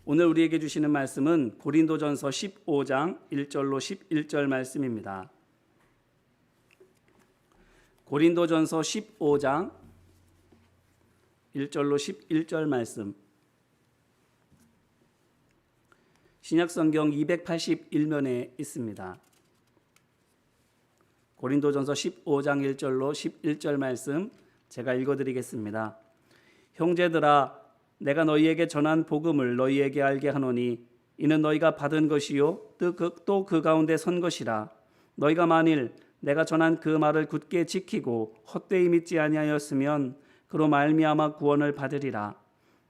오늘 우리에게 주시는 말씀은 고린도전서 15장 1절로 11절 말씀입니다. 고린도전서 15장 1절로 11절 말씀. 신약성경 281면에 있습니다. 고린도전서 15장 1절로 11절 말씀 제가 읽어드리겠습니다. 형제들아, 내가 너희에게 전한 복음을 너희에게 알게 하노니 이는 너희가 받은 것이요 또 그 가운데 선 것이라. 너희가 만일 내가 전한 그 말을 굳게 지키고 헛되이 믿지 아니하였으면 그로 말미암아 구원을 받으리라.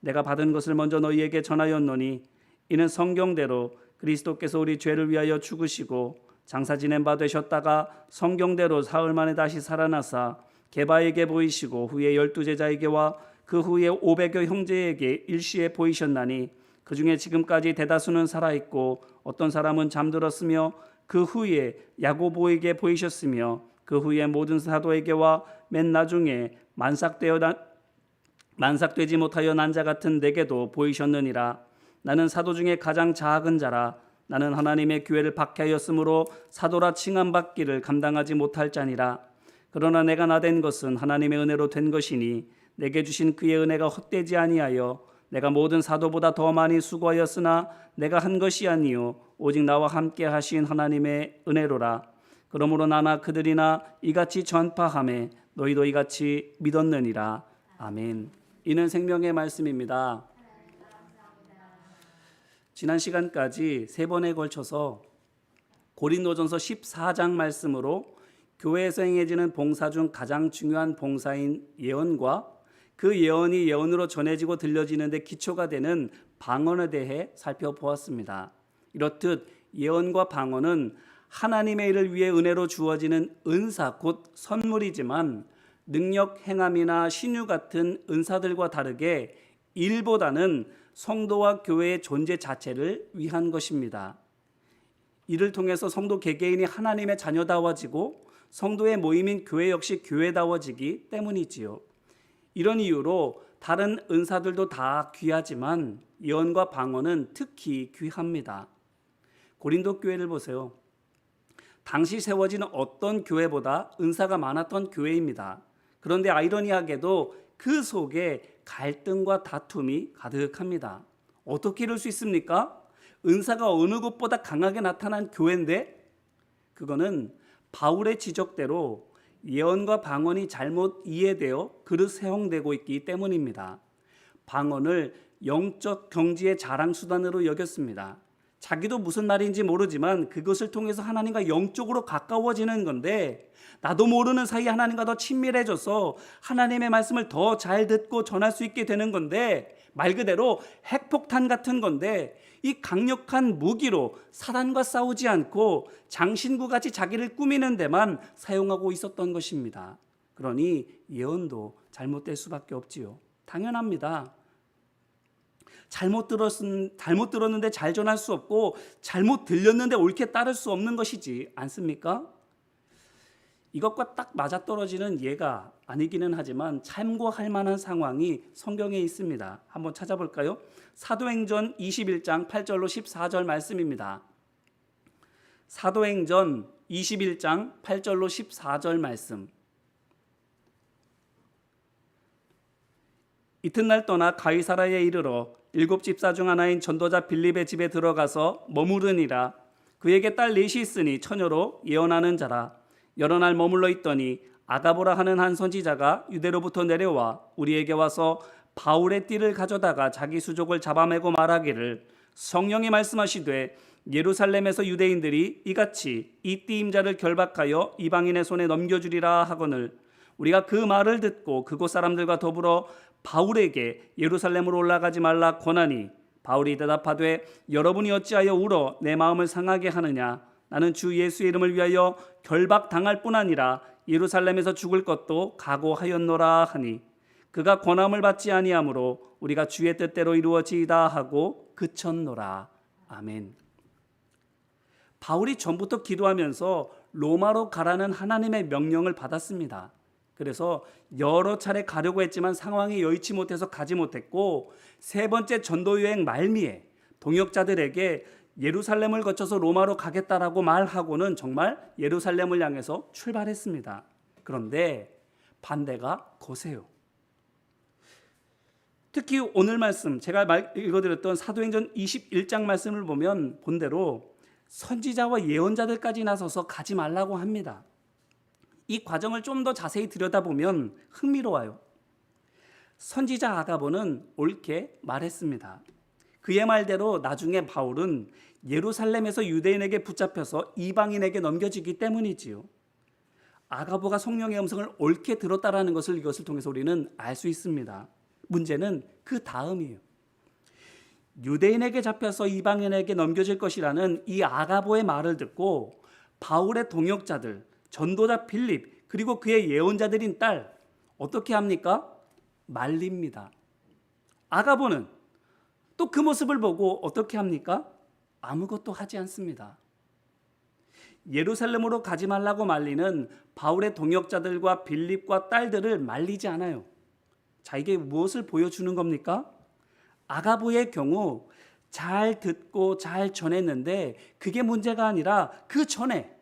내가 받은 것을 먼저 너희에게 전하였노니 이는 성경대로 그리스도께서 우리 죄를 위하여 죽으시고 장사 지낸 바 되셨다가 성경대로 사흘 만에 다시 살아나사 게바에게 보이시고 후에 12제자에게와 그 후에 500여 형제에게 일시에 보이셨나니 그 중에 지금까지 대다수는 살아있고 어떤 사람은 잠들었으며 그 후에 야고보에게 보이셨으며 그 후에 모든 사도에게와 맨 나중에 만삭되지 못하여 난 자 같은 내게도 보이셨느니라. 나는 사도 중에 가장 작은 자라. 나는 하나님의 교회를 박해하였으므로 사도라 칭함받기를 감당하지 못할 자니라. 그러나 내가 나된 것은 하나님의 은혜로 된 것이니 내게 주신 그의 은혜가 헛되지 아니하여 내가 모든 사도보다 더 많이 수고하였으나 내가 한 것이 아니요 오직 나와 함께 하신 하나님의 은혜로라. 그러므로 나나 그들이나 이같이 전파하매 너희도 이같이 믿었느니라. 아멘. 이는 생명의 말씀입니다. 지난 시간까지 세 번에 걸쳐서 고린도전서 14장 말씀으로 교회에서 행해지는 봉사 중 가장 중요한 봉사인 예언과 그 예언이 예언으로 전해지고 들려지는데 기초가 되는 방언에 대해 살펴보았습니다. 이렇듯 예언과 방언은 하나님의 일을 위해 은혜로 주어지는 은사 곧 선물이지만 능력 행함이나 신유 같은 은사들과 다르게 일보다는 성도와 교회의 존재 자체를 위한 것입니다. 이를 통해서 성도 개개인이 하나님의 자녀다워지고 성도의 모임인 교회 역시 교회다워지기 때문이지요. 이런 이유로 다른 은사들도 다 귀하지만 예언과 방언은 특히 귀합니다. 고린도 교회를 보세요. 당시 세워진 어떤 교회보다 은사가 많았던 교회입니다. 그런데 아이러니하게도 그 속에 갈등과 다툼이 가득합니다. 어떻게 이럴 수 있습니까? 은사가 어느 곳보다 강하게 나타난 교회인데 그거는 바울의 지적대로 예언과 방언이 잘못 이해되어 그릇 사용되고 있기 때문입니다. 방언을 영적 경지의 자랑 수단으로 여겼습니다. 자기도 무슨 말인지 모르지만 그것을 통해서 하나님과 영적으로 가까워지는 건데 나도 모르는 사이에 하나님과 더 친밀해져서 하나님의 말씀을 더 잘 듣고 전할 수 있게 되는 건데 말 그대로 핵폭탄 같은 건데 이 강력한 무기로 사단과 싸우지 않고 장신구같이 자기를 꾸미는 데만 사용하고 있었던 것입니다. 그러니 예언도 잘못될 수밖에 없지요. 당연합니다. 잘못 들었는데 잘 전할 수 없고 잘못 들렸는데 옳게 따를 수 없는 것이지 않습니까? 이것과 딱 맞아떨어지는 예가 아니기는 하지만 참고할 만한 상황이 성경에 있습니다. 한번 찾아볼까요? 사도행전 21장 8절로 14절 말씀입니다. 사도행전 21장 8절로 14절 말씀. 이튿날 떠나 가이사라에 이르러 7 집사 중 하나인 전도자 빌립의 집에 들어가서 머무르니라. 그에게 딸 넷이 있으니 처녀로 예언하는 자라. 여러 날 머물러 있더니 아가보라 하는 한 선지자가 유대로부터 내려와 우리에게 와서 바울의 띠를 가져다가 자기 수족을 잡아매고 말하기를 성령이 말씀하시되 예루살렘에서 유대인들이 이같이 이 띠임자를 결박하여 이방인의 손에 넘겨주리라 하거늘 우리가 그 말을 듣고 그곳 사람들과 더불어 바울에게 예루살렘으로 올라가지 말라 권하니 바울이 대답하되 여러분이 어찌하여 울어 내 마음을 상하게 하느냐. 나는 주 예수의 이름을 위하여 결박당할 뿐 아니라 예루살렘에서 죽을 것도 각오하였노라 하니 그가 권함을 받지 아니하므로 우리가 주의 뜻대로 이루어지이다 하고 그쳤노라. 아멘. 바울이 전부터 기도하면서 로마로 가라는 하나님의 명령을 받았습니다. 그래서 여러 차례 가려고 했지만 상황이 여의치 못해서 가지 못했고 세 번째 전도 여행 말미에 동역자들에게 예루살렘을 거쳐서 로마로 가겠다라고 말하고는 정말 예루살렘을 향해서 출발했습니다. 그런데 반대가 거세요. 특히 오늘 말씀, 제가 읽어드렸던 사도행전 21장 말씀을 보면 본대로 선지자와 예언자들까지 나서서 가지 말라고 합니다. 이 과정을 좀 더 자세히 들여다보면 흥미로워요. 선지자 아가보는 옳게 말했습니다. 그의 말대로 나중에 바울은 예루살렘에서 유대인에게 붙잡혀서 이방인에게 넘겨지기 때문이지요. 아가보가 성령의 음성을 옳게 들었다라는 것을 이것을 통해서 우리는 알 수 있습니다. 문제는 그 다음이에요. 유대인에게 잡혀서 이방인에게 넘겨질 것이라는 이 아가보의 말을 듣고 바울의 동역자들, 전도자 빌립, 그리고 그의 예언자들인 딸 어떻게 합니까? 말립니다. 아가보는 또 그 모습을 보고 어떻게 합니까? 아무것도 하지 않습니다. 예루살렘으로 가지 말라고 말리는 바울의 동역자들과 빌립과 딸들을 말리지 않아요. 자, 이게 무엇을 보여주는 겁니까? 아가보의 경우 잘 듣고 잘 전했는데 그게 문제가 아니라 그 전에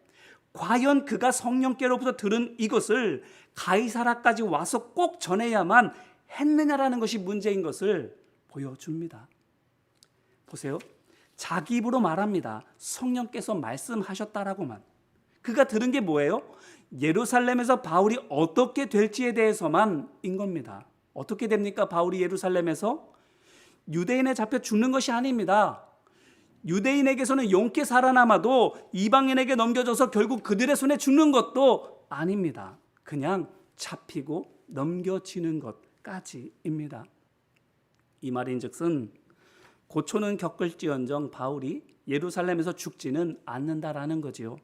과연 그가 성령께로부터 들은 이것을 가이사라까지 와서 꼭 전해야만 했느냐라는 것이 문제인 것을 보여줍니다. 보세요. 자기 입으로 말합니다. 성령께서 말씀하셨다라고만. 그가 들은 게 뭐예요? 예루살렘에서 바울이 어떻게 될지에 대해서만인 겁니다. 어떻게 됩니까? 바울이 예루살렘에서 유대인에 잡혀 죽는 것이 아닙니다. 유대인에게서는 용케 살아남아도 이방인에게 넘겨져서 결국 그들의 손에 죽는 것도 아닙니다. 그냥 잡히고 넘겨지는 것까지입니다. 이 말인즉슨 고초는 겪을지언정 바울이 예루살렘에서 죽지는 않는다라는 거지요.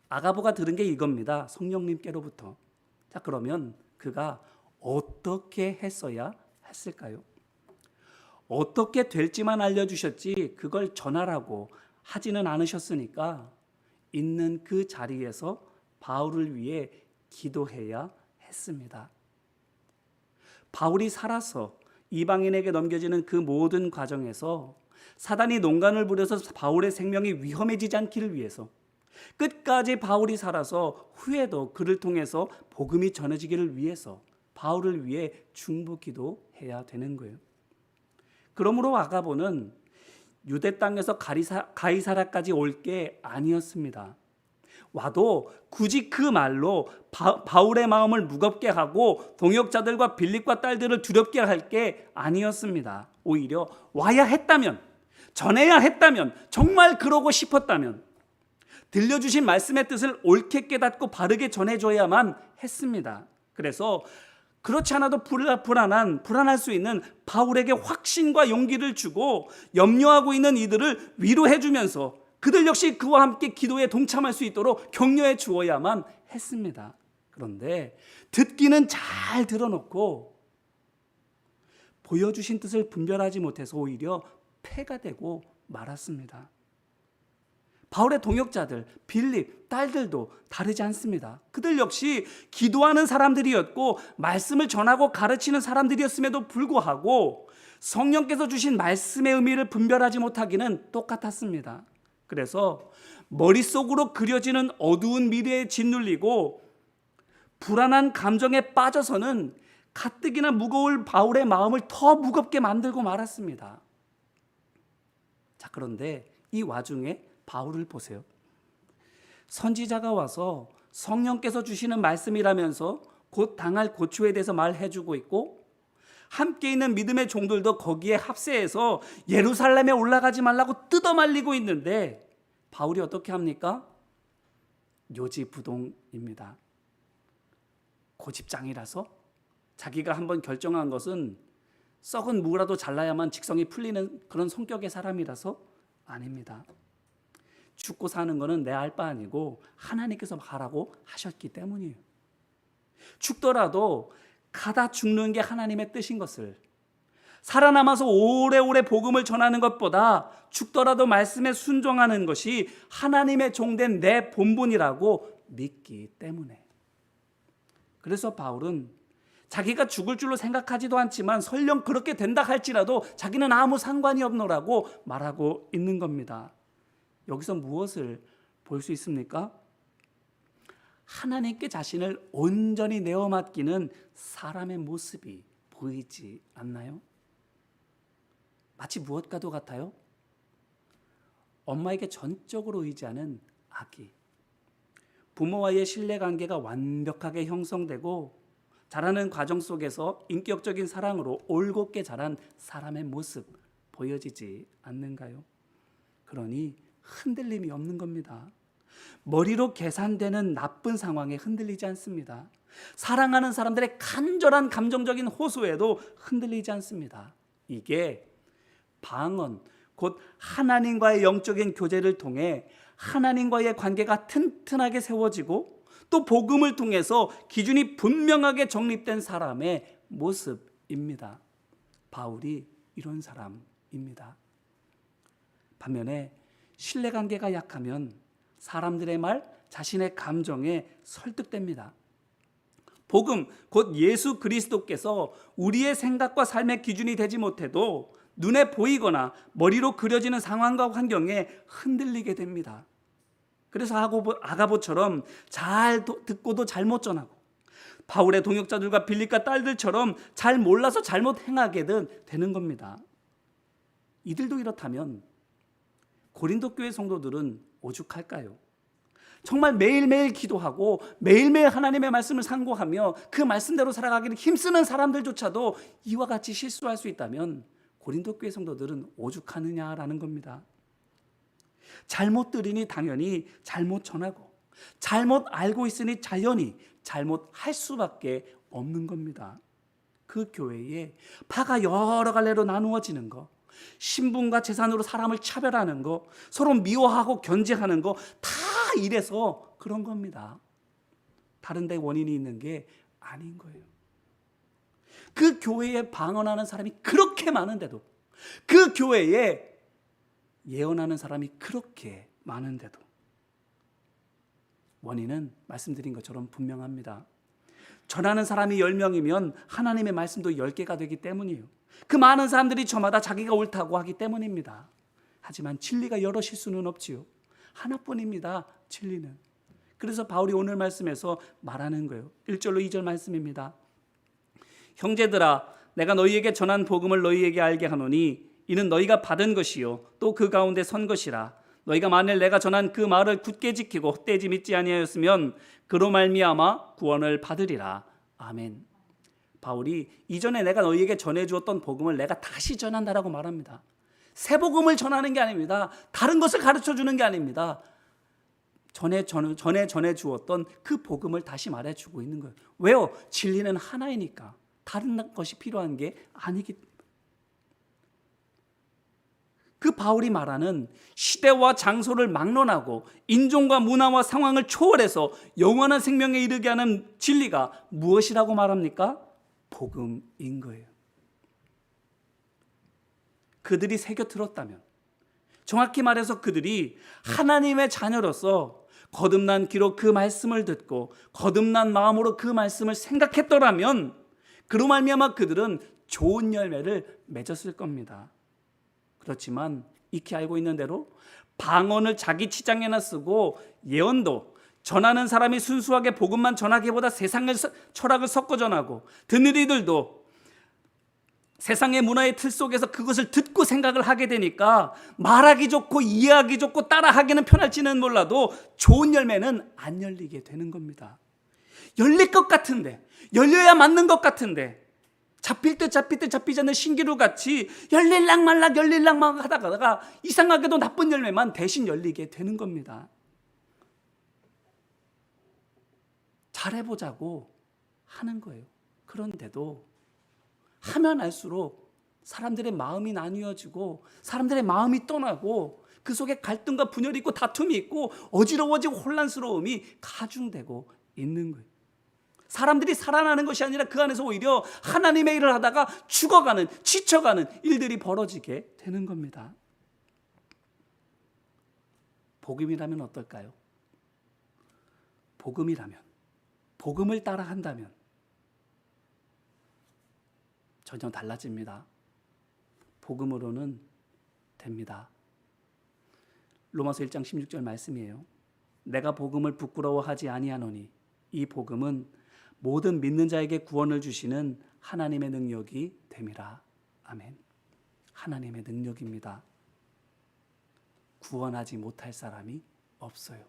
아가보가 들은 게 이겁니다. 성령님께로부터. 자, 그러면 그가 어떻게 했어야 했을까요? 어떻게 될지만 알려주셨지 그걸 전하라고 하지는 않으셨으니까 있는 그 자리에서 바울을 위해 기도해야 했습니다. 바울이 살아서 이방인에게 넘겨지는 그 모든 과정에서 사단이 농간을 부려서 바울의 생명이 위험해지지 않기를 위해서 끝까지 바울이 살아서 후에도 그를 통해서 복음이 전해지기를 위해서 바울을 위해 중보 기도해야 되는 거예요. 그러므로 아가보는 유대 땅에서 가이사라까지 올 게 아니었습니다. 와도 굳이 그 말로 바울의 마음을 무겁게 하고 동역자들과 빌립과 딸들을 두렵게 할 게 아니었습니다. 오히려 와야 했다면, 전해야 했다면, 정말 그러고 싶었다면 들려주신 말씀의 뜻을 옳게 깨닫고 바르게 전해줘야만 했습니다. 그래서 그렇지 않아도 불안할 수 있는 바울에게 확신과 용기를 주고 염려하고 있는 이들을 위로해 주면서 그들 역시 그와 함께 기도에 동참할 수 있도록 격려해 주어야만 했습니다. 그런데 듣기는 잘 들어놓고 보여주신 뜻을 분별하지 못해서 오히려 폐가 되고 말았습니다. 바울의 동역자들, 빌립, 딸들도 다르지 않습니다. 그들 역시 기도하는 사람들이었고 말씀을 전하고 가르치는 사람들이었음에도 불구하고 성령께서 주신 말씀의 의미를 분별하지 못하기는 똑같았습니다. 그래서 머릿속으로 그려지는 어두운 미래에 짓눌리고 불안한 감정에 빠져서는 가뜩이나 무거울 바울의 마음을 더 무겁게 만들고 말았습니다. 자, 그런데 이 와중에 바울을 보세요. 선지자가 와서 성령께서 주시는 말씀이라면서 곧 당할 고초에 대해서 말해주고 있고 함께 있는 믿음의 종들도 거기에 합세해서 예루살렘에 올라가지 말라고 뜯어말리고 있는데 바울이 어떻게 합니까? 요지부동입니다. 고집장이라서 자기가 한번 결정한 것은 썩은 무라도 잘라야만 직성이 풀리는 그런 성격의 사람이라서 아닙니다. 죽고 사는 것은 내 알 바 아니고 하나님께서 하라고 하셨기 때문이에요. 죽더라도 가다 죽는 게 하나님의 뜻인 것을, 살아남아서 오래오래 복음을 전하는 것보다 죽더라도 말씀에 순종하는 것이 하나님의 종된 내 본분이라고 믿기 때문에. 그래서 바울은 자기가 죽을 줄로 생각하지도 않지만 설령 그렇게 된다 할지라도 자기는 아무 상관이 없노라고 말하고 있는 겁니다. 여기서 무엇을 볼 수 있습니까? 하나님께 자신을 온전히 내어 맡기는 사람의 모습이 보이지 않나요? 마치 무엇과도 같아요? 엄마에게 전적으로 의지하는 아기. 부모와의 신뢰관계가 완벽하게 형성되고 자라는 과정 속에서 인격적인 사랑으로 올곧게 자란 사람의 모습 보여지지 않는가요? 그러니 흔들림이 없는 겁니다. 머리로 계산되는 나쁜 상황에 흔들리지 않습니다. 사랑하는 사람들의 간절한 감정적인 호소에도 흔들리지 않습니다. 이게 방언, 곧 하나님과의 영적인 교제를 통해 하나님과의 관계가 튼튼하게 세워지고 또 복음을 통해서 기준이 분명하게 정립된 사람의 모습입니다. 바울이 이런 사람입니다. 반면에 신뢰관계가 약하면 사람들의 말, 자신의 감정에 설득됩니다. 복음, 곧 예수 그리스도께서 우리의 생각과 삶의 기준이 되지 못해도 눈에 보이거나 머리로 그려지는 상황과 환경에 흔들리게 됩니다. 그래서 아가보처럼 잘 듣고도 잘못 전하고 바울의 동역자들과 빌립과 딸들처럼 잘 몰라서 잘못 행하게 되는 겁니다. 이들도 이렇다면 고린도 교회 성도들은 오죽할까요? 정말 매일매일 기도하고 매일매일 하나님의 말씀을 상고하며 그 말씀대로 살아가기를 힘쓰는 사람들조차도 이와 같이 실수할 수 있다면 고린도 교회 성도들은 오죽하느냐라는 겁니다. 잘못 들으니 당연히 잘못 전하고 잘못 알고 있으니 자연히 잘못할 수밖에 없는 겁니다. 그 교회에 파가 여러 갈래로 나누어지는 거, 신분과 재산으로 사람을 차별하는 거, 서로 미워하고 견제하는 거 다 이래서 그런 겁니다. 다른 데 원인이 있는 게 아닌 거예요. 그 교회에 방언하는 사람이 그렇게 많은데도, 그 교회에 예언하는 사람이 그렇게 많은데도 원인은 말씀드린 것처럼 분명합니다. 전하는 사람이 10명이면 하나님의 말씀도 10개가 되기 때문이에요. 그 많은 사람들이 저마다 자기가 옳다고 하기 때문입니다. 하지만 진리가 여럿일 수는 없지요. 하나뿐입니다. 진리는. 그래서 바울이 오늘 말씀에서 말하는 거예요. 1절로 2절 말씀입니다. 형제들아, 내가 너희에게 전한 복음을 너희에게 알게 하노니 이는 너희가 받은 것이요 또 그 가운데 선 것이라. 너희가 만일 내가 전한 그 말을 굳게 지키고 헛되지 믿지 아니하였으면 그로 말미암아 구원을 받으리라. 아멘. 바울이 이전에 내가 너희에게 전해주었던 복음을 내가 다시 전한다라고 말합니다. 새 복음을 전하는 게 아닙니다. 다른 것을 가르쳐주는 게 아닙니다. 전에 전해주었던 그 복음을 다시 말해주고 있는 거예요. 왜요? 진리는 하나이니까. 다른 것이 필요한 게 아니기 때문에. 그 바울이 말하는 시대와 장소를 막론하고 인종과 문화와 상황을 초월해서 영원한 생명에 이르게 하는 진리가 무엇이라고 말합니까? 복음인 거예요. 그들이 새겨 들었다면, 정확히 말해서 그들이 하나님의 자녀로서 거듭난 귀로 그 말씀을 듣고 거듭난 마음으로 그 말씀을 생각했더라면 그로 말미암아 그들은 좋은 열매를 맺었을 겁니다. 그렇지만 익히 알고 있는 대로 방언을 자기 치장에나 쓰고 예언도 전하는 사람이 순수하게 복음만 전하기보다 세상의 철학을 섞어 전하고 듣는 이들도 세상의 문화의 틀 속에서 그것을 듣고 생각을 하게 되니까 말하기 좋고 이해하기 좋고 따라하기는 편할지는 몰라도 좋은 열매는 안 열리게 되는 겁니다. 열릴 것 같은데, 열려야 맞는 것 같은데 잡힐 듯 잡히지 않는 신기루 같이 열릴락 말락 하다가 이상하게도 나쁜 열매만 대신 열리게 되는 겁니다. 잘해보자고 하는 거예요. 그런데도 하면 할수록 사람들의 마음이 나뉘어지고 사람들의 마음이 떠나고 그 속에 갈등과 분열이 있고 다툼이 있고 어지러워지고 혼란스러움이 가중되고 있는 거예요. 사람들이 살아나는 것이 아니라 그 안에서 오히려 하나님의 일을 하다가 죽어가는, 지쳐가는 일들이 벌어지게 되는 겁니다. 복음이라면 어떨까요? 복음이라면, 복음을 따라 한다면 전혀 달라집니다. 복음으로는 됩니다. 로마서 1장 16절 말씀이에요. 내가 복음을 부끄러워하지 아니하노니 이 복음은 모든 믿는 자에게 구원을 주시는 하나님의 능력이 됨이라. 아멘. 하나님의 능력입니다. 구원하지 못할 사람이 없어요.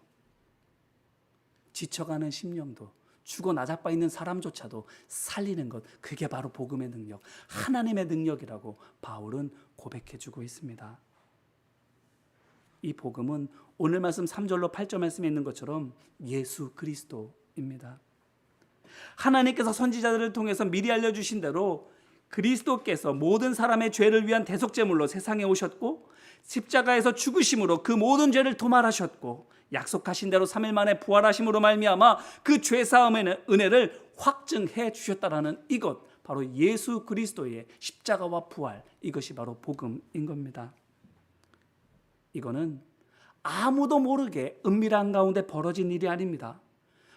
지쳐가는 심령도, 죽어 나자빠 있는 사람조차도 살리는 것, 그게 바로 복음의 능력, 하나님의 능력이라고 바울은 고백해주고 있습니다. 이 복음은 오늘 말씀 3절로 8절 말씀에 있는 것처럼 예수 그리스도입니다. 하나님께서 선지자들을 통해서 미리 알려주신 대로 그리스도께서 모든 사람의 죄를 위한 대속제물로 세상에 오셨고 십자가에서 죽으심으로 그 모든 죄를 도말하셨고 약속하신 대로 3일 만에 부활하심으로 말미암아 그 죄사함의 은혜를 확증해 주셨다라는 이것, 바로 예수 그리스도의 십자가와 부활, 이것이 바로 복음인 겁니다. 이거는 아무도 모르게 은밀한 가운데 벌어진 일이 아닙니다.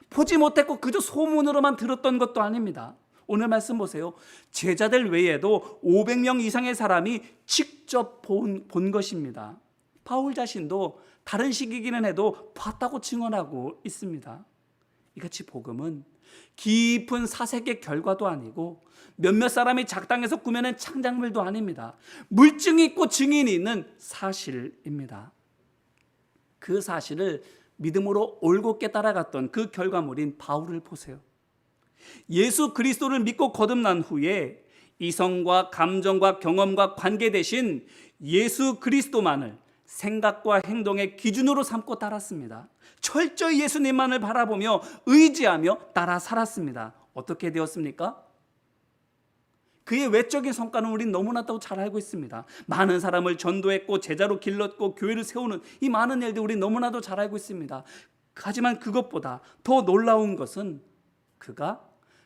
보지 못했고 그저 소문으로만 들었던 것도 아닙니다. 오늘 말씀 보세요. 제자들 외에도 500명 이상의 사람이 직접 본 것입니다. 바울 자신도 다른 시기기는 해도 봤다고 증언하고 있습니다. 이같이 복음은 깊은 사색의 결과도 아니고 몇몇 사람이 작당해서 꾸며낸 창작물도 아닙니다. 물증이 있고 증인이 있는 사실입니다. 그 사실을 믿음으로 올곧게 따라갔던 그 결과물인 바울을 보세요. 예수 그리스도를 믿고 거듭난 후에 이성과 감정과 경험과 관계 대신 예수 그리스도만을 생각과 행동의 기준으로 삼고 따랐습니다. 철저히 예수님만을 바라보며 의지하며 따라 살았습니다. 어떻게 되었습니까? 그의 외적인 성과는 우린 너무나도 잘 알고 있습니다. 많은 사람을 전도했고 제자로 길렀고 교회를 세우는 이 많은 일들 우린 너무나도 잘 알고 있습니다. 하지만 그것보다 더 놀라운 것은 그가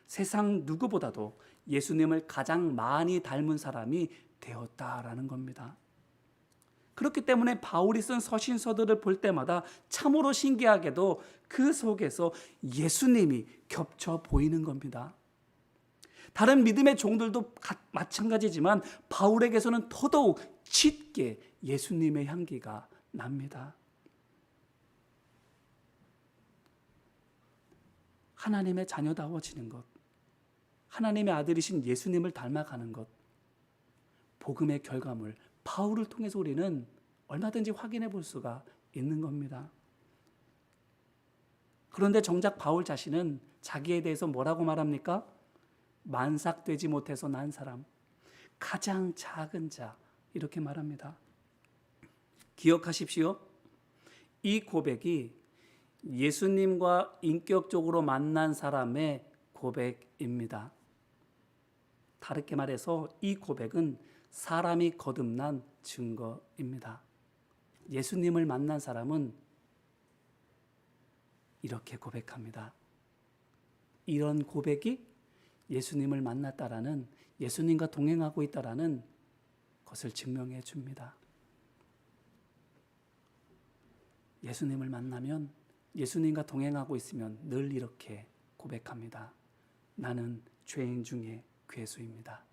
세상 누구보다도 예수님을 가장 많이 닮은 사람이 되었다라는 겁니다. 그렇기 때문에 바울이 쓴 서신서들을 볼 때마다 참으로 신기하게도 그 속에서 예수님이 겹쳐 보이는 겁니다. 다른 믿음의 종들도 마찬가지지만 바울에게서는 더더욱 짙게 예수님의 향기가 납니다. 하나님의 자녀다워지는 것, 하나님의 아들이신 예수님을 닮아가는 것, 복음의 결과물, 바울을 통해서 우리는 얼마든지 확인해 볼 수가 있는 겁니다. 그런데 정작 바울 자신은 자기에 대해서 뭐라고 말합니까? 만삭되지 못해서 난 사람, 가장 작은 자, 이렇게 말합니다. 기억하십시오. 이 고백이 예수님과 인격적으로 만난 사람의 고백입니다. 다르게 말해서 이 고백은 사람이 거듭난 증거입니다. 예수님을 만난 사람은 이렇게 고백합니다. 이런 고백이 예수님을 만났다라는, 예수님과 동행하고 있다라는 것을 증명해 줍니다. 예수님을 만나면, 예수님과 동행하고 있으면 늘 이렇게 고백합니다. 나는 죄인 중에 괴수입니다.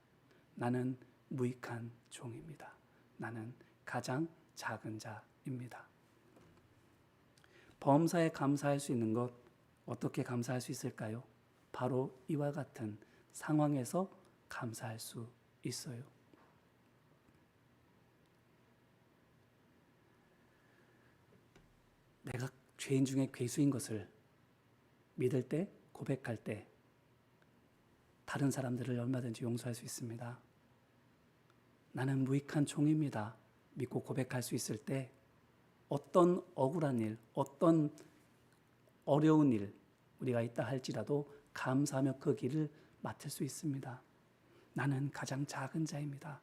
나는 무익한 종입니다. 나는 가장 작은 자입니다. 범사에 감사할 수 있는 것, 어떻게 감사할 수 있을까요? 바로 이와 같은 상황에서 감사할 수 있어요. 내가 죄인 중에 괴수인 것을 믿을 때, 고백할 때 다른 사람들을 얼마든지 용서할 수 있습니다. 나는 무익한 종입니다. 믿고 고백할 수 있을 때 어떤 억울한 일, 어떤 어려운 일 우리가 있다 할지라도 감사하며 그 길을 맡을 수 있습니다. 나는 가장 작은 자입니다.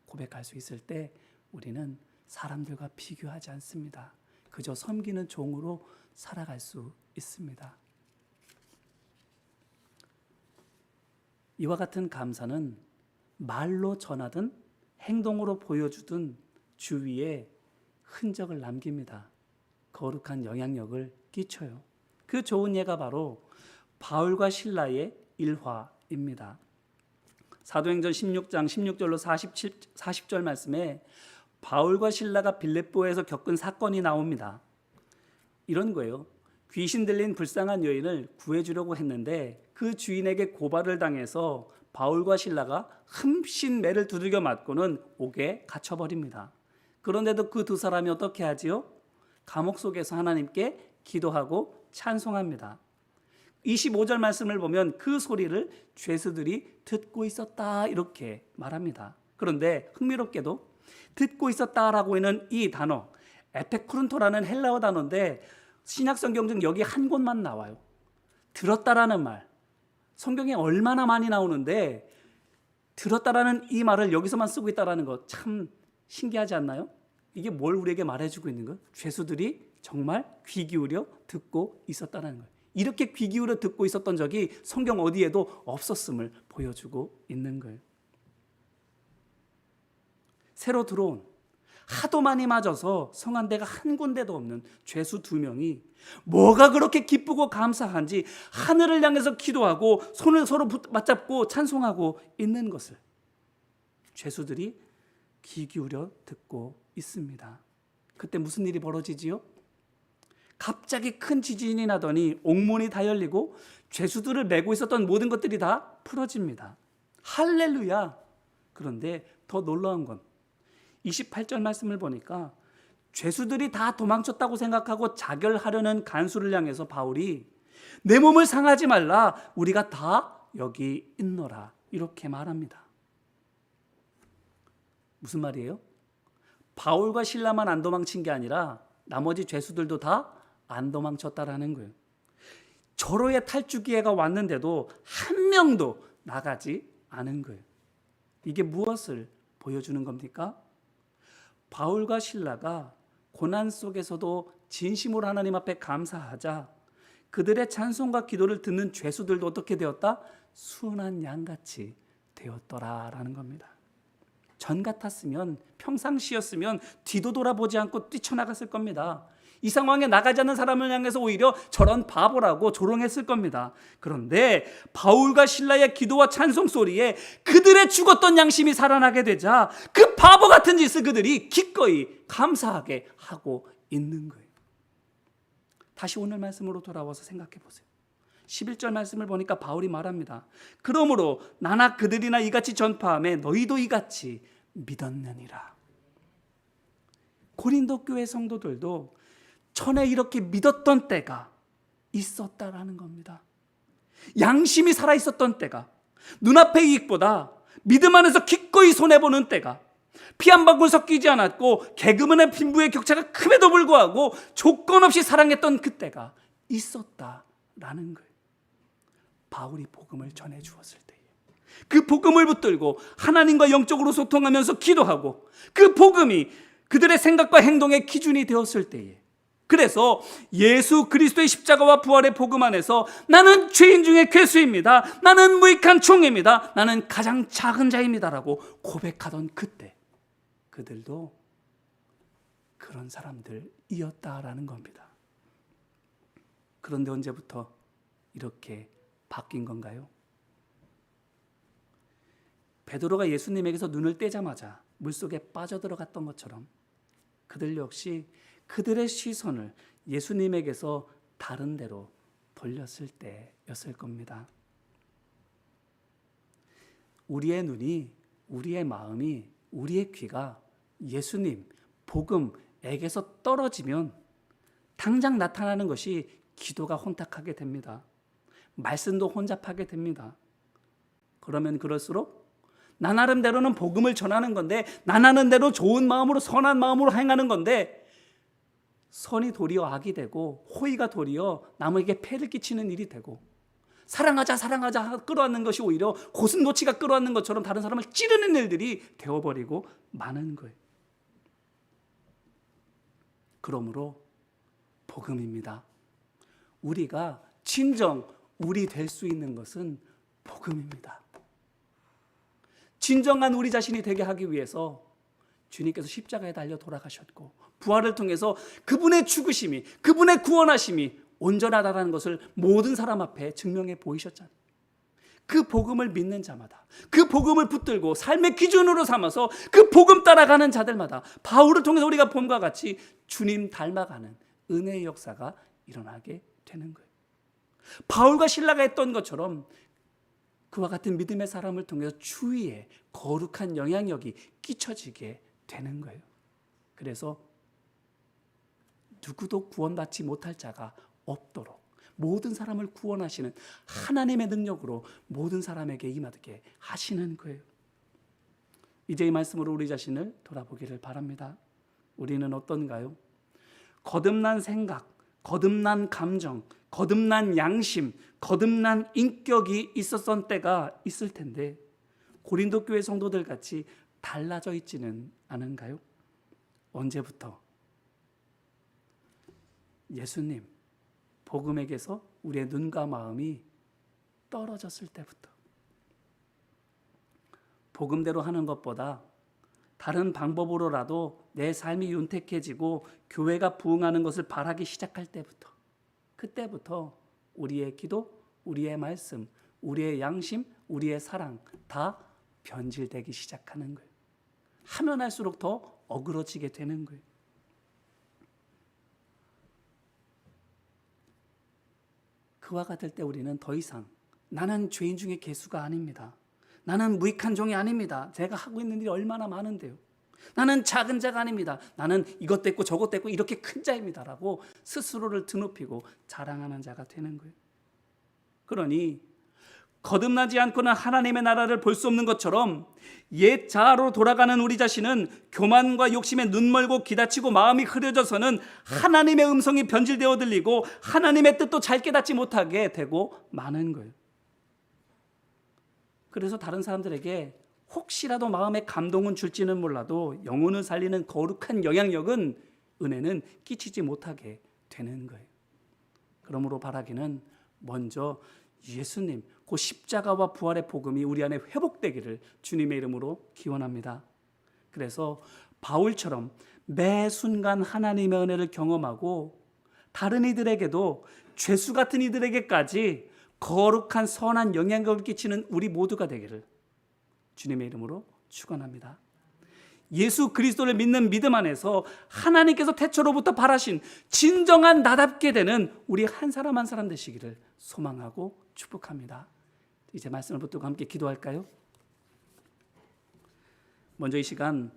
고백할 수 있을 때 우리는 사람들과 비교하지 않습니다. 그저 섬기는 종으로 살아갈 수 있습니다. 이와 같은 감사는 말로 전하든 행동으로 보여주든 주위에 흔적을 남깁니다. 거룩한 영향력을 끼쳐요. 그 좋은 예가 바로 바울과 실라의 일화입니다. 사도행전 16장 16절로 40절 말씀에 바울과 실라가 빌립보에서 겪은 사건이 나옵니다. 이런 거예요. 귀신 들린 불쌍한 여인을 구해주려고 했는데 그 주인에게 고발을 당해서 바울과 실라가 흠씬 매를 두들겨 맞고는 옥에 갇혀버립니다. 그런데도 그 두 사람이 어떻게 하지요? 감옥 속에서 하나님께 기도하고 찬송합니다. 25절 말씀을 보면 그 소리를 죄수들이 듣고 있었다 이렇게 말합니다. 그런데 흥미롭게도 듣고 있었다라고 하는 이 단어 에페쿠른토라는 헬라어 단어인데 신약 성경 중 여기 한 곳만 나와요. 들었다라는 말. 성경에 얼마나 많이 나오는데 들었다라는 이 말을 여기서만 쓰고 있다라는 거 참 신기하지 않나요? 이게 뭘 우리에게 말해주고 있는 거예요? 죄수들이 정말 귀 기울여 듣고 있었다는 거예요. 이렇게 귀 기울여 듣고 있었던 적이 성경 어디에도 없었음을 보여주고 있는 거예요. 새로 들어온 하도 많이 맞아서 성한 데가 한 군데도 없는 죄수 2명이 뭐가 그렇게 기쁘고 감사한지 하늘을 향해서 기도하고 손을 서로 맞잡고 찬송하고 있는 것을 죄수들이 귀 기울여 듣고 있습니다. 그때 무슨 일이 벌어지지요? 갑자기 큰 지진이 나더니 옥문이 다 열리고 죄수들을 메고 있었던 모든 것들이 다 풀어집니다. 할렐루야! 그런데 더 놀라운 건 28절 말씀을 보니까 죄수들이 다 도망쳤다고 생각하고 자결하려는 간수를 향해서 바울이 내 몸을 상하지 말라 우리가 다 여기 있노라 이렇게 말합니다. 무슨 말이에요? 바울과 실라만 안 도망친 게 아니라 나머지 죄수들도 다 안 도망쳤다라는 거예요. 절호의 탈주 기회가 왔는데도 한 명도 나가지 않은 거예요. 이게 무엇을 보여주는 겁니까? 바울과 실라가 고난 속에서도 진심으로 하나님 앞에 감사하자 그들의 찬송과 기도를 듣는 죄수들도 어떻게 되었다? 순한 양같이 되었더라라는 겁니다. 전 같았으면 평상시였으면 뒤도 돌아보지 않고 뛰쳐나갔을 겁니다. 이 상황에 나가지 않는 사람을 향해서 오히려 저런 바보라고 조롱했을 겁니다. 그런데 바울과 실라의 기도와 찬송 소리에 그들의 죽었던 양심이 살아나게 되자 그 바보 같은 짓을 그들이 기꺼이 감사하게 하고 있는 거예요. 다시 오늘 말씀으로 돌아와서 생각해 보세요. 11절 말씀을 보니까 바울이 말합니다. 그러므로 나나 그들이나 이같이 전파하며 너희도 이같이 믿었느니라. 고린도 교회 성도들도 전에 이렇게 믿었던 때가 있었다라는 겁니다. 양심이 살아있었던 때가, 눈앞의 이익보다 믿음 안에서 기꺼이 손해보는 때가, 피 한 방울 섞이지 않았고 개그맨의 빈부의 격차가 큼에도 불구하고 조건 없이 사랑했던 그때가 있었다라는 거예요. 바울이 복음을 전해 주었을 때에 그 복음을 붙들고 하나님과 영적으로 소통하면서 기도하고 그 복음이 그들의 생각과 행동의 기준이 되었을 때에 그래서 예수 그리스도의 십자가와 부활의 복음 안에서 나는 죄인 중에 괴수입니다. 나는 무익한 총입니다. 나는 가장 작은 자입니다라고 고백하던 그때 그들도 그런 사람들이었다라는 겁니다. 그런데 언제부터 이렇게 바뀐 건가요? 베드로가 예수님에게서 눈을 떼자마자 물속에 빠져들어갔던 것처럼 그들 역시 그들의 시선을 예수님에게서 다른 데로 돌렸을 때였을 겁니다. 우리의 눈이, 우리의 마음이, 우리의 귀가 예수님, 복음에게서 떨어지면 당장 나타나는 것이 기도가 혼탁하게 됩니다. 말씀도 혼잡하게 됩니다. 그러면 그럴수록 나 나름대로는 복음을 전하는 건데 나 나름대로 좋은 마음으로 선한 마음으로 행하는 건데 선이 도리어 악이 되고 호의가 도리어 남에게 폐를 끼치는 일이 되고 사랑하자 끌어안는 것이 오히려 고슴도치가 끌어안는 것처럼 다른 사람을 찌르는 일들이 되어버리고 마는 거예요. 그러므로 복음입니다. 우리가 진정 우리 될 수 있는 것은 복음입니다. 진정한 우리 자신이 되게 하기 위해서 주님께서 십자가에 달려 돌아가셨고 부활을 통해서 그분의 죽으심이, 그분의 구원하심이 온전하다는 것을 모든 사람 앞에 증명해 보이셨잖아요. 그 복음을 믿는 자마다, 그 복음을 붙들고 삶의 기준으로 삼아서 그 복음 따라가는 자들마다 바울을 통해서 우리가 봄과 같이 주님 닮아가는 은혜의 역사가 일어나게 되는 거예요. 바울과 실라가 했던 것처럼 그와 같은 믿음의 사람을 통해서 주위에 거룩한 영향력이 끼쳐지게 되는 거예요. 그래서 누구도 구원받지 못할 자가 없도록 모든 사람을 구원하시는 하나님의 능력으로 모든 사람에게 임하게 하시는 거예요. 이제 이 말씀으로 우리 자신을 돌아보기를 바랍니다. 우리는 어떤가요? 거듭난 생각, 거듭난 감정, 거듭난 양심, 거듭난 인격이 있었던 때가 있을 텐데 고린도 교회 성도들 같이 달라져 있지는 않은가요? 언제부터? 예수님, 복음에게서 우리의 눈과 마음이 떨어졌을 때부터. 복음대로 하는 것보다 다른 방법으로라도 내 삶이 윤택해지고 교회가 부흥하는 것을 바라기 시작할 때부터, 그때부터 우리의 기도, 우리의 말씀, 우리의 양심, 우리의 사랑 다 변질되기 시작하는 거예요. 하면 할수록 더 어그러지게 되는 거예요. 그와 같을 때 우리는 더 이상 나는 죄인 중에 괴수가 아닙니다. 나는 무익한 종이 아닙니다. 제가 하고 있는 일이 얼마나 많은데요. 나는 작은 자가 아닙니다. 나는 이것도 했고 저것도 했고 이렇게 큰 자입니다. 라고 스스로를 드높이고 자랑하는 자가 되는 거예요. 그러니 거듭나지 않고는 하나님의 나라를 볼 수 없는 것처럼 옛 자아로 돌아가는 우리 자신은 교만과 욕심에 눈멀고 기다치고 마음이 흐려져서는 하나님의 음성이 변질되어 들리고 하나님의 뜻도 잘 깨닫지 못하게 되고 마는 거예요. 그래서 다른 사람들에게 혹시라도 마음의 감동은 줄지는 몰라도 영혼을 살리는 거룩한 영향력은, 은혜는 끼치지 못하게 되는 거예요. 그러므로 바라기는 먼저 예수님, 그 십자가와 부활의 복음이 우리 안에 회복되기를 주님의 이름으로 기원합니다. 그래서 바울처럼 매 순간 하나님의 은혜를 경험하고 다른 이들에게도, 죄수 같은 이들에게까지 거룩한 선한 영향력을 끼치는 우리 모두가 되기를 주님의 이름으로 축원합니다. 예수 그리스도를 믿는 믿음 안에서 하나님께서 태초로부터 바라신 진정한 나답게 되는 우리 한 사람 한 사람 되시기를 소망하고 축복합니다. 이제 말씀을 붙들고 함께 기도할까요? 먼저 이 시간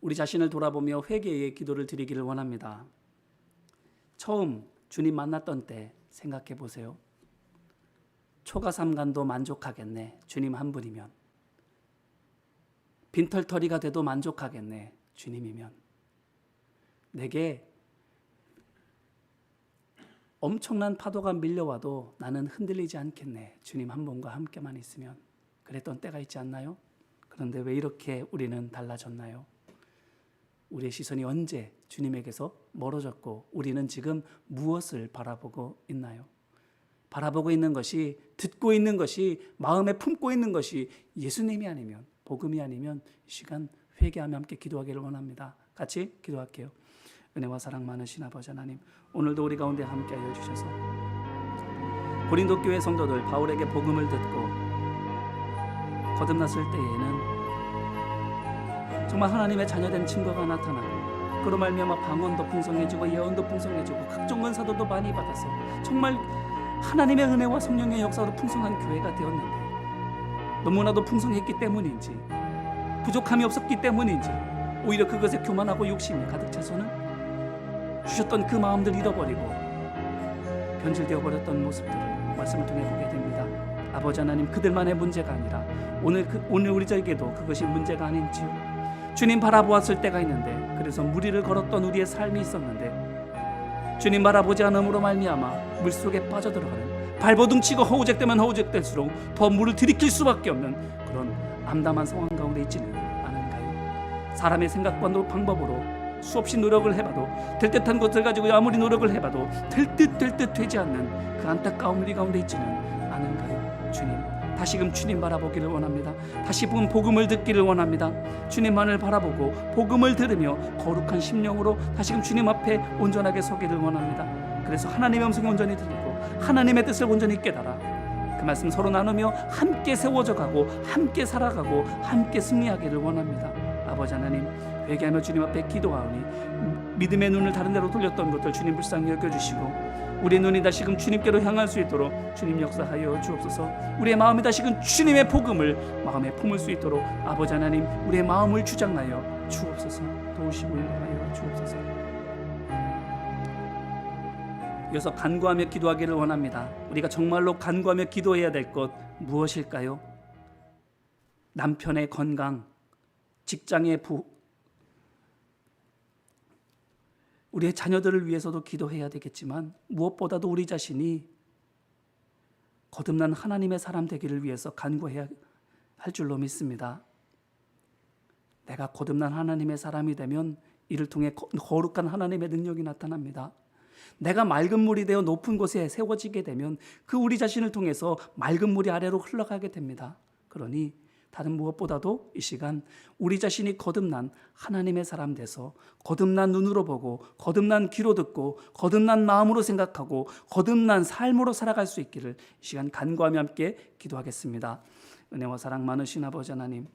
우리 자신을 돌아보며 회개의 기도를 드리기를 원합니다. 처음 주님 만났던 때 생각해 보세요. 초가삼간도 만족하겠네. 주님 한 분이면. 빈털터리가 돼도 만족하겠네. 주님이면. 내게 엄청난 파도가 밀려와도 나는 흔들리지 않겠네. 주님 한 분과 함께만 있으면. 그랬던 때가 있지 않나요? 그런데 왜 이렇게 우리는 달라졌나요? 우리의 시선이 언제 주님에게서 멀어졌고 우리는 지금 무엇을 바라보고 있나요? 바라보고 있는 것이, 듣고 있는 것이, 마음에 품고 있는 것이 예수님이 아니면, 복음이 아니면 이 시간 회개하며 함께 기도하기를 원합니다. 같이 기도할게요. 은혜와 사랑 많으신 아버지 하나님, 오늘도 우리 가운데 함께하여 주셔서 고린도 교회 성도들 바울에게 복음을 듣고 거듭났을 때에는 정말 하나님의 자녀된 증거가 나타나고 그로 말미암아 방언도 풍성해지고 예언도 풍성해지고 각종 은사도도 많이 받아서 정말 하나님의 은혜와 성령의 역사로 풍성한 교회가 되었는데 너무나도 풍성했기 때문인지, 부족함이 없었기 때문인지 오히려 그것에 교만하고 욕심이 가득 차서는 주셨던 그 마음들 잃어버리고 변질되어 버렸던 모습들을 말씀을 통해 보게 됩니다. 아버지 하나님, 그들만의 문제가 아니라 오늘 우리 저에게도 그것이 문제가 아닌지요. 주님 바라보았을 때가 있는데, 그래서 무리를 걸었던 우리의 삶이 있었는데 주님 바라보지 않음으로 말미암아 물속에 빠져들어가는, 발버둥 치고 허우적대면 허우적댈수록 더 물을 들이킬 수밖에 없는 그런 암담한 상황 가운데 있지는 않은가요? 사람의 생각과 방법으로 수없이 노력을 해봐도, 될 듯한 것을 가지고 아무리 노력을 해봐도 될 듯 되지 않는 그 안타까운 우리 가운데 있지는 않은가요? 주님, 다시금 주님 바라보기를 원합니다. 다시금 복음을 듣기를 원합니다. 주님만을 바라보고 복음을 들으며 거룩한 심령으로 다시금 주님 앞에 온전하게 서기를 원합니다. 그래서 하나님의 음성을 온전히 들리고 하나님의 뜻을 온전히 깨달아 그 말씀 서로 나누며 함께 세워져 가고 함께 살아가고 함께 승리하기를 원합니다. 아버지 하나님, 회개하며 주님 앞에 기도하오니 믿음의 눈을 다른 데로 돌렸던 것들 주님 불쌍히 여겨주시고 우리의 눈이 다시금 주님께로 향할 수 있도록 주님 역사하여 주옵소서. 우리의 마음이 다시금 주님의 복음을 마음에 품을 수 있도록 아버지 하나님, 우리의 마음을 주장하여 주옵소서. 도우시고 인도하여 주옵소서. 이어서 간구하며 기도하기를 원합니다. 우리가 정말로 간구하며 기도해야 될 것 무엇일까요? 남편의 건강, 직장의 우리의 자녀들을 위해서도 기도해야 되겠지만 무엇보다도 우리 자신이 거듭난 하나님의 사람 되기를 위해서 간구해야 할 줄로 믿습니다. 내가 거듭난 하나님의 사람이 되면 이를 통해 거룩한 하나님의 능력이 나타납니다. 내가 맑은 물이 되어 높은 곳에 세워지게 되면 그 우리 자신을 통해서 맑은 물이 아래로 흘러가게 됩니다. 그러니 다른 무엇보다도 이 시간 우리 자신이 거듭난 하나님의 사람 돼서 거듭난 눈으로 보고 거듭난 귀로 듣고 거듭난 마음으로 생각하고 거듭난 삶으로 살아갈 수 있기를 이 시간 간구하며 함께 기도하겠습니다. 은혜와 사랑 많으신 아버지 하나님,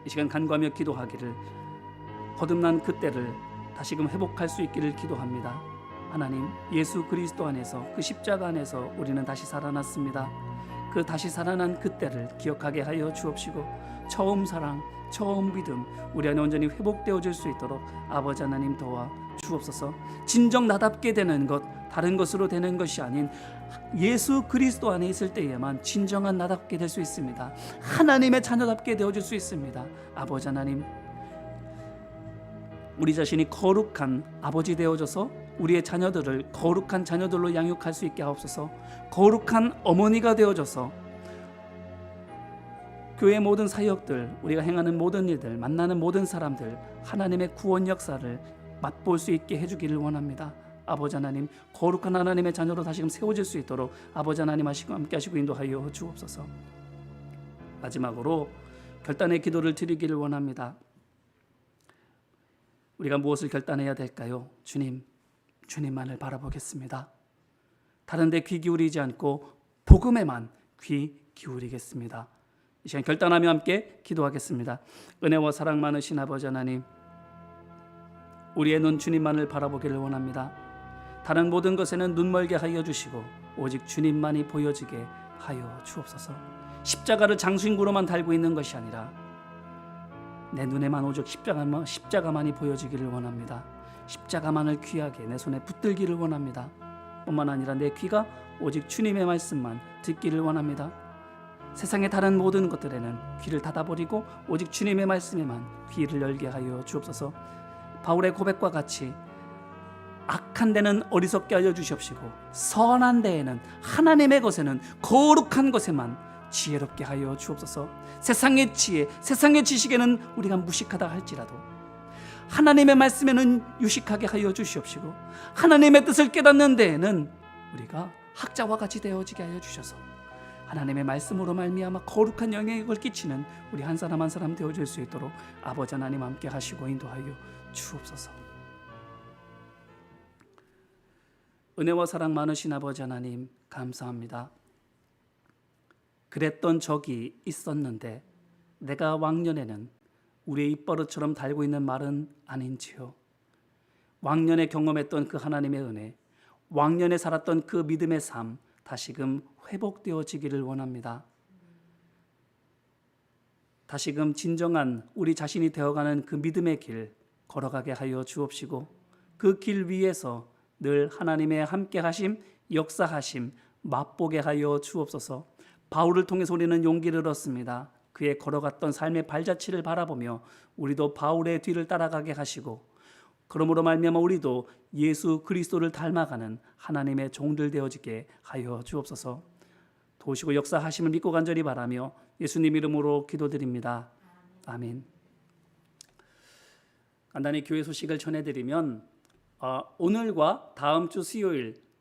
이 시간 간구하며 기도하기를 거듭난 그때를 다시금 회복할 수 있기를 기도합니다. 하나님, 예수 그리스도 안에서 그 십자가 안에서 우리는 다시 살아났습니다. 그 다시 살아난 그때를 기억하게 하여 주옵시고 처음 사랑, 처음 믿음 우리 안에 온전히 회복되어질 수 있도록 아버지 하나님 도와 주옵소서. 진정 나답게 되는 것, 다른 것으로 되는 것이 아닌 예수 그리스도 안에 있을 때에만 진정한 나답게 될 수 있습니다. 하나님의 자녀답게 되어질 수 있습니다. 아버지 하나님, 우리 자신이 거룩한 아버지 되어져서 우리의 자녀들을 거룩한 자녀들로 양육할 수 있게 하옵소서. 거룩한 어머니가 되어져서 교회 모든 사역들, 우리가 행하는 모든 일들, 만나는 모든 사람들 하나님의 구원 역사를 맛볼 수 있게 해주기를 원합니다. 아버지 하나님, 거룩한 하나님의 자녀로 다시금 세워질 수 있도록 아버지 하나님 함께 하시고 인도하여 주옵소서. 마지막으로 결단의 기도를 드리기를 원합니다. 우리가 무엇을 결단해야 될까요? 주님만을 바라보겠습니다. 다른 데 귀 기울이지 않고 복음에만 귀 기울이겠습니다. 이 시간 결단하며 함께 기도하겠습니다. 은혜와 사랑 많으신 아버지 하나님, 우리의 눈 주님만을 바라보기를 원합니다. 다른 모든 것에는 눈멀게 하여 주시고 오직 주님만이 보여지게 하여 주옵소서. 십자가를 장신구로만 달고 있는 것이 아니라 내 눈에만 오직 십자가만이 보여지기를 원합니다. 십자가만을 귀하게 내 손에 붙들기를 원합니다. 뿐만 아니라 내 귀가 오직 주님의 말씀만 듣기를 원합니다. 세상의 다른 모든 것들에는 귀를 닫아버리고 오직 주님의 말씀에만 귀를 열게 하여 주옵소서. 바울의 고백과 같이 악한 데는 어리석게 하여 주시옵시고 선한 데에는 하나님의 것에는 거룩한 것에만 지혜롭게 하여 주옵소서. 세상의 지혜, 세상의 지식에는 우리가 무식하다 할지라도 하나님의 말씀에는 유식하게 하여 주시옵시고 하나님의 뜻을 깨닫는 데에는 우리가 학자와 같이 되어지게 하여 주셔서 하나님의 말씀으로 말미암아 거룩한 영향력을 끼치는 우리 한 사람 한 사람 되어질 수 있도록 아버지 하나님 함께 하시고 인도하여 주옵소서. 은혜와 사랑 많으신 아버지 하나님 감사합니다. 그랬던 적이 있었는데 내가 왕년에는 우리의 입버릇처럼 달고 있는 말은 아닌지요. 왕년에 경험했던 그 하나님의 은혜, 왕년에 살았던 그 믿음의 삶 다시금 회복되어지기를 원합니다. 다시금 진정한 우리 자신이 되어가는 그 믿음의 길 걸어가게 하여 주옵시고 그 길 위에서 늘 하나님의 함께하심, 역사하심 맛보게 하여 주옵소서. 바울을 통해서 우리는 용기를 얻습니다. 그의 걸어갔던 삶의 발자취를 바라보며 우리도 바울의 뒤를 따라가게 하시고 그러므로 말미암아 우리도 예수 그리스도를 닮아가는 하나님의 종들 되어지게 하여 주옵소서. 도우시고 역사하심을 믿고 간절히 바라며 예수님 이름으로 기도드립니다. 아멘. 간단히 교회 소식을 전해드리면 오늘과 다음 주 수요일